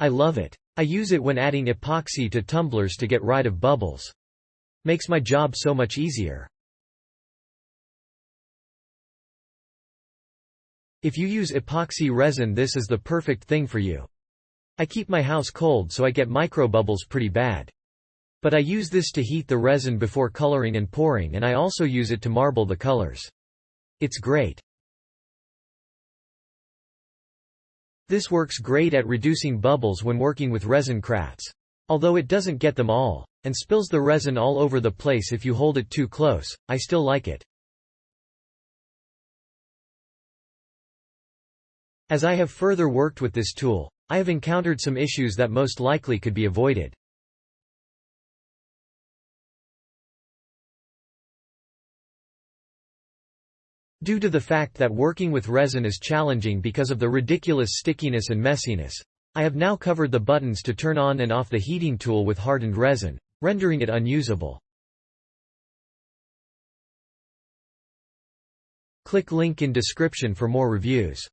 I love it. I use it when adding epoxy to tumblers to get rid of bubbles. Makes my job so much easier. If you use epoxy resin, this is the perfect thing for you. I keep my house cold so I get microbubbles pretty bad. But I use this to heat the resin before coloring and pouring, and I also use it to marble the colors. It's great. This works great at reducing bubbles when working with resin crafts. Although it doesn't get them all, and spills the resin all over the place if you hold it too close, I still like it. As I have further worked with this tool, I have encountered some issues that most likely could be avoided. Due to the fact that working with resin is challenging because of the ridiculous stickiness and messiness, I have now covered the buttons to turn on and off the heating tool with hardened resin, rendering it unusable. Click link in description for more reviews.